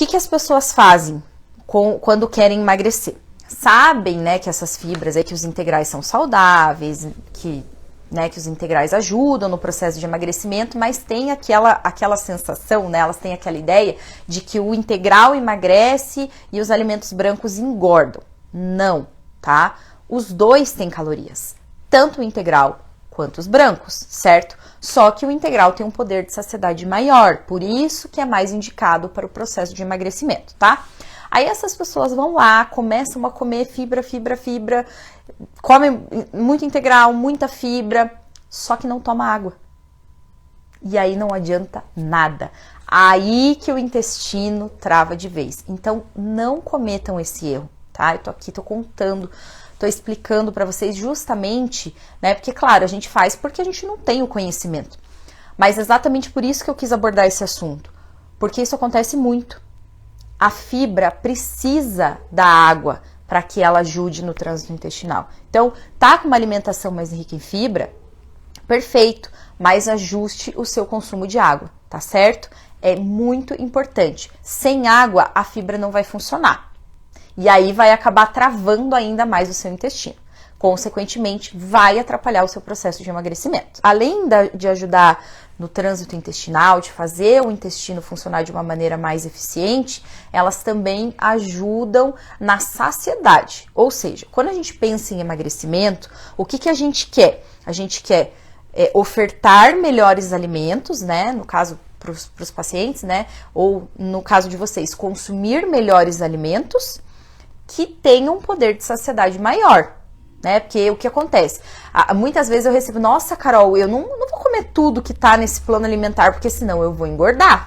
que as pessoas fazem quando querem emagrecer? Sabem, né, que essas fibras, que os integrais são saudáveis, que os integrais ajudam no processo de emagrecimento, mas tem aquela sensação, né, elas têm aquela ideia de que o integral emagrece e os alimentos brancos engordam. Não, tá? Os dois têm calorias, tanto o integral quanto os brancos, certo? Só que o integral tem um poder de saciedade maior, por isso que é mais indicado para o processo de emagrecimento, tá? Aí essas pessoas vão lá, começam a comer fibra, comem muito integral, muita fibra, só que não toma água. E aí não adianta nada. Aí que o intestino trava de vez. Então não cometam esse erro, tá? Eu tô contando, tô explicando para vocês justamente, né? Porque, claro, a gente faz porque a gente não tem o conhecimento. Mas exatamente por isso que eu quis abordar esse assunto. Porque isso acontece muito. A fibra precisa da água para que ela ajude no trânsito intestinal. Então, tá com uma alimentação mais rica em fibra, perfeito, mas ajuste o seu consumo de água, tá certo? É muito importante. Sem água, a fibra não vai funcionar. E aí vai acabar travando ainda mais o seu intestino. Consequentemente, vai atrapalhar o seu processo de emagrecimento. Além de ajudar no trânsito intestinal, de fazer o intestino funcionar de uma maneira mais eficiente, elas também ajudam na saciedade. Ou seja, quando a gente pensa em emagrecimento, o que a gente quer? A gente quer ofertar melhores alimentos, né? No caso, para os pacientes, né? Ou no caso de vocês, consumir melhores alimentos que tenham um poder de saciedade maior. Né? Porque o que acontece? Muitas vezes eu recebo, nossa, Carol, eu não vou comer tudo que tá nesse plano alimentar, porque senão eu vou engordar,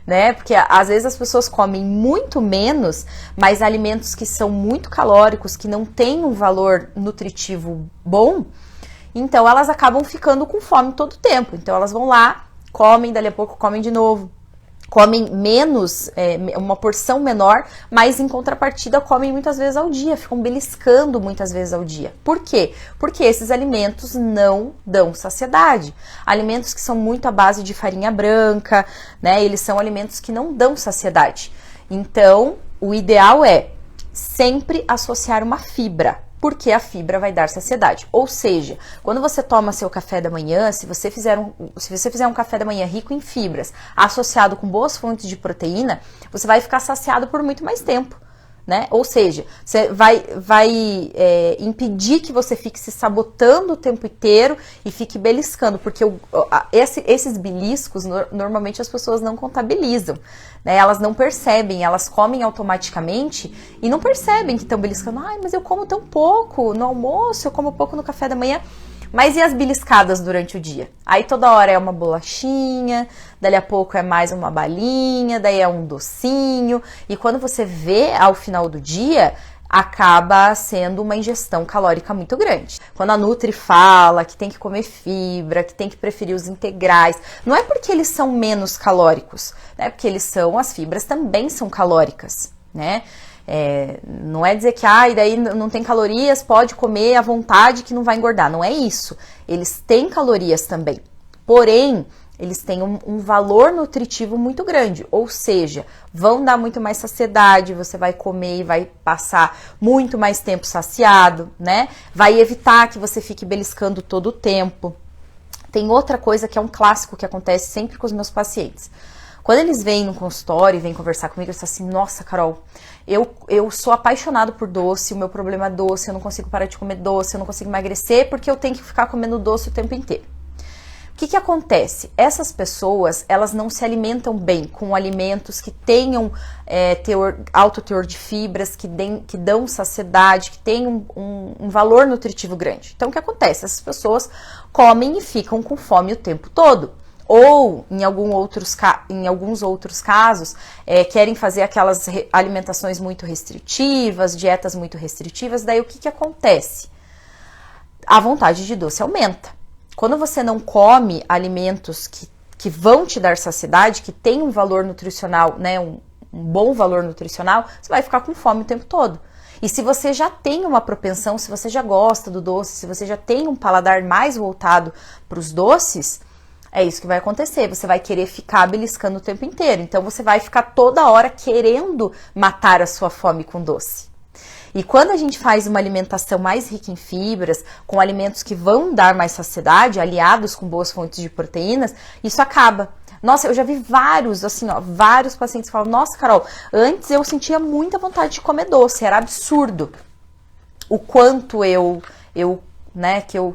né? Porque às vezes as pessoas comem muito menos, mas alimentos que são muito calóricos, que não têm um valor nutritivo bom, então elas acabam ficando com fome todo o tempo. Então elas vão lá, comem, dali a pouco comem de novo. Comem menos, uma porção menor, mas em contrapartida comem muitas vezes ao dia, ficam beliscando muitas vezes ao dia. Por quê? Porque esses alimentos não dão saciedade. Alimentos que são muito à base de farinha branca, né? Eles são alimentos que não dão saciedade. Então, o ideal é sempre associar uma fibra, porque a fibra vai dar saciedade. Ou seja, quando você toma seu café da manhã, se você fizer um café da manhã rico em fibras, associado com boas fontes de proteína, você vai ficar saciado por muito mais tempo, né? Ou seja, você vai impedir que você fique se sabotando o tempo inteiro e fique beliscando, porque esses beliscos, normalmente as pessoas não contabilizam, né? Elas não percebem, elas comem automaticamente e não percebem que estão beliscando. Ai, mas eu como tão pouco no almoço, eu como pouco no café da manhã. Mas e as beliscadas durante o dia? Aí toda hora é uma bolachinha, dali a pouco é mais uma balinha, daí é um docinho. E quando você vê ao final do dia, acaba sendo uma ingestão calórica muito grande. Quando a Nutri fala que tem que comer fibra, que tem que preferir os integrais, não é porque eles são menos calóricos, né? Porque as fibras também são calóricas, né? Não é dizer que daí não tem calorias, pode comer à vontade que não vai engordar. Não é isso. Eles têm calorias também. Porém, eles têm um valor nutritivo muito grande. Ou seja, vão dar muito mais saciedade, você vai comer e vai passar muito mais tempo saciado, né? Vai evitar que você fique beliscando todo o tempo. Tem outra coisa que é um clássico que acontece sempre com os meus pacientes. Quando eles vêm no consultório e vêm conversar comigo, eles falam assim, nossa, Carol, eu sou apaixonado por doce, o meu problema é doce, eu não consigo parar de comer doce, eu não consigo emagrecer porque eu tenho que ficar comendo doce o tempo inteiro. O que acontece? Essas pessoas, elas não se alimentam bem com alimentos que tenham alto teor de fibras, que dão saciedade, que tenham um valor nutritivo grande. Então, o que acontece? Essas pessoas comem e ficam com fome o tempo todo. Ou, em alguns outros casos, querem fazer aquelas alimentações muito restritivas, dietas muito restritivas, daí o que acontece? A vontade de doce aumenta. Quando você não come alimentos que vão te dar saciedade, que tem um valor nutricional, né, um bom valor nutricional, você vai ficar com fome o tempo todo. E se você já tem uma propensão, se você já gosta do doce, se você já tem um paladar mais voltado para os doces, é isso que vai acontecer. Você vai querer ficar beliscando o tempo inteiro. Então você vai ficar toda hora querendo matar a sua fome com doce. E quando a gente faz uma alimentação mais rica em fibras, com alimentos que vão dar mais saciedade, aliados com boas fontes de proteínas, isso acaba. Nossa, eu já vi vários, assim, ó, vários pacientes falam, nossa, Carol, antes eu sentia muita vontade de comer doce, era absurdo o quanto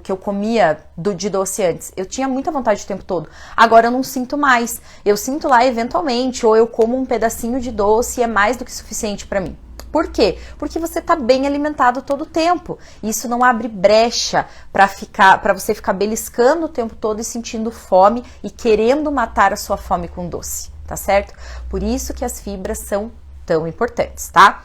que eu comia de doce antes. Eu tinha muita vontade o tempo todo. Agora eu não sinto mais. Eu sinto lá eventualmente, ou eu como um pedacinho de doce e é mais do que suficiente para mim. Por quê? Porque você está bem alimentado todo o tempo. Isso não abre brecha para você ficar beliscando o tempo todo e sentindo fome e querendo matar a sua fome com doce, tá certo? Por isso que as fibras são tão importantes, tá?